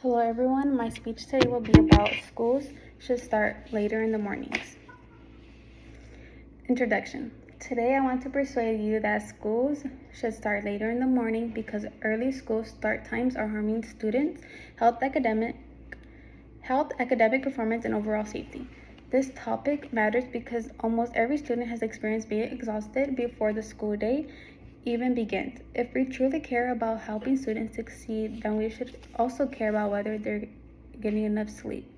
Hello everyone, my speech today will be about schools should start later in the mornings. Introduction. Today I want to persuade you that schools should start later in the morning because early school start times are harming students' health, academic performance, and overall safety. This topic matters because almost every student has experienced being exhausted before the school day even begins. If we truly care about helping students succeed, then we should also care about whether they're getting enough sleep.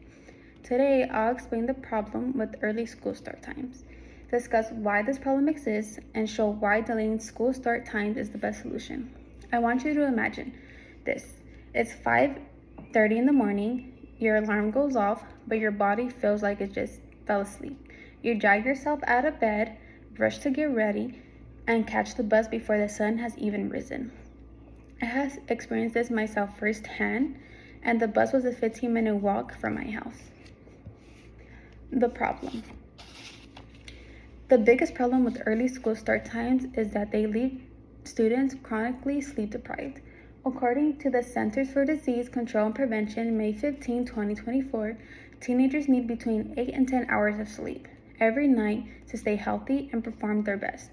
Today, I'll explain the problem with early school start times, discuss why this problem exists, and show why delaying school start times is the best solution. I want you to imagine this. It's 5:30 in the morning, your alarm goes off, but your body feels like it just fell asleep. You drag yourself out of bed, rush to get ready, and catch the bus before the sun has even risen. I have experienced this myself firsthand, and the bus was a 15-minute walk from my house. The problem. The biggest problem with early school start times is that they leave students chronically sleep deprived. According to the Centers for Disease Control and Prevention, May 15, 2024, teenagers need between 8 and 10 hours of sleep every night to stay healthy and perform their best.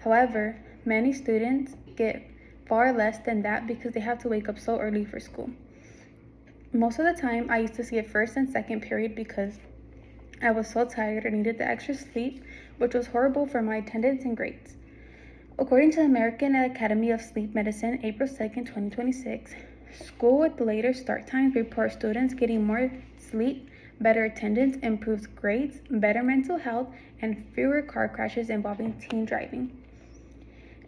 However, many students get far less than that because they have to wake up so early for school. Most of the time, I used to skip first and second period because I was so tired and needed the extra sleep, which was horrible for my attendance and grades. According to the American Academy of Sleep Medicine, April 2nd, 2026, school with later start times report students getting more sleep, better attendance, improved grades, better mental health, and fewer car crashes involving teen driving.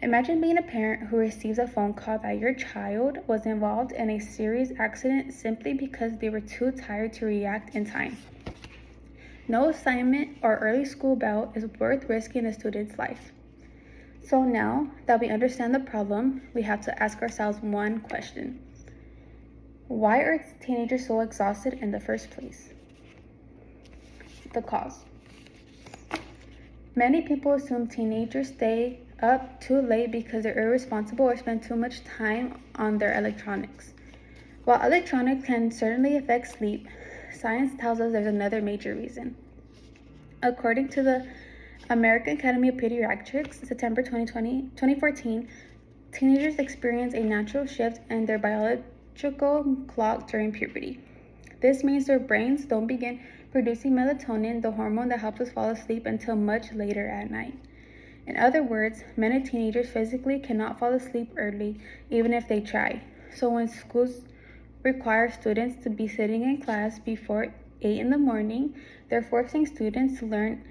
Imagine being a parent who receives a phone call that your child was involved in a serious accident simply because they were too tired to react in time. No assignment or early school bell is worth risking a student's life. So now that we understand the problem, we have to ask ourselves one question. Why are teenagers so exhausted in the first place? The cause. Many people assume teenagers stay up too late because they're irresponsible or spend too much time on their electronics. While electronics can certainly affect sleep, science tells us there's another major reason. According to the American Academy of Pediatrics, September 2014, teenagers experience a natural shift in their biological clock during puberty. This means their brains don't begin producing melatonin, the hormone that helps us fall asleep, until much later at night. In other words, many teenagers physically cannot fall asleep early, even if they try. So when schools require students to be sitting in class before 8 in the morning, they're forcing students to learn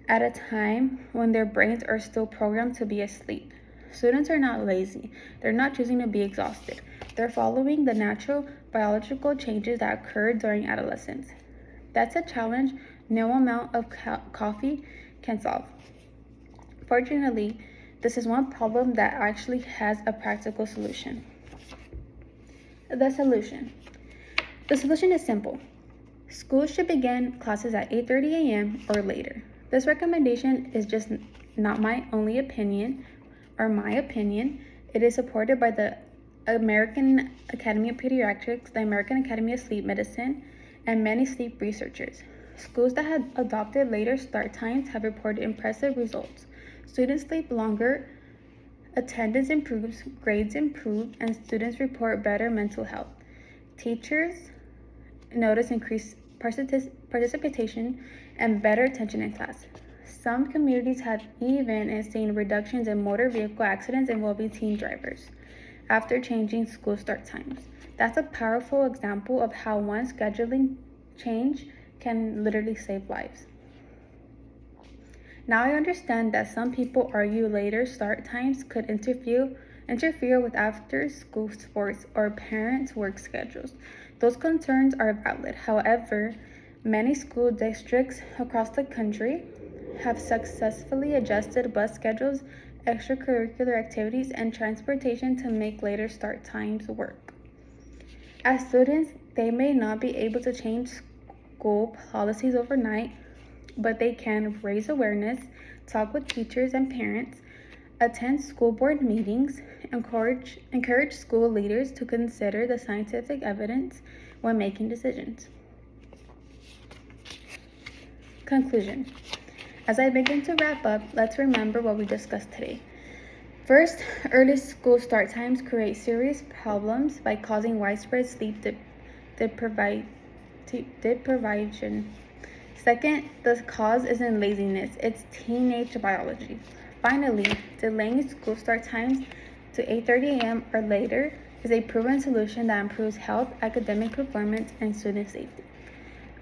at a time when their brains are still programmed to be asleep. Students are not lazy. They're not choosing to be exhausted. They're following the natural biological changes that occur during adolescence. That's a challenge no amount of coffee can solve. Fortunately, this is one problem that actually has a practical solution. The solution. The solution is simple. Schools should begin classes at 8:30 a.m. or later. This recommendation is just not my only opinion or my opinion. It is supported by the American Academy of Pediatrics, the American Academy of Sleep Medicine, and many sleep researchers. Schools that have adopted later start times have reported impressive results. Students sleep longer, attendance improves, grades improve, and students report better mental health. Teachers notice increased participation and better attention in class. Some communities have even seen reductions in motor vehicle accidents involving teen drivers after changing school start times. That's a powerful example of how one scheduling change can literally save lives. Now I understand that some people argue later start times could interfere with after-school sports or parents' work schedules. Those concerns are valid. However, many school districts across the country have successfully adjusted bus schedules, extracurricular activities, and transportation to make later start times work. As students, they may not be able to change school policies overnight, but they can raise awareness, talk with teachers and parents, attend school board meetings, encourage school leaders to consider the scientific evidence when making decisions. Conclusion. As I begin to wrap up, let's remember what we discussed today. First, early school start times create serious problems by causing widespread sleep deprivation. Second, the cause isn't laziness, it's teenage biology. Finally, delaying school start times to 8:30 a.m. or later is a proven solution that improves health, academic performance, and student safety.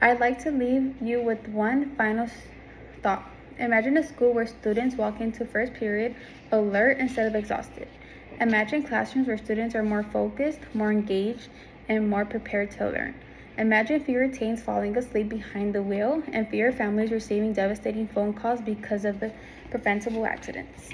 I'd like to leave you with one final thought. Imagine a school where students walk into first period alert instead of exhausted. Imagine classrooms where students are more focused, more engaged, and more prepared to learn. Imagine fewer teens falling asleep behind the wheel and fewer families receiving devastating phone calls because of the preventable accidents.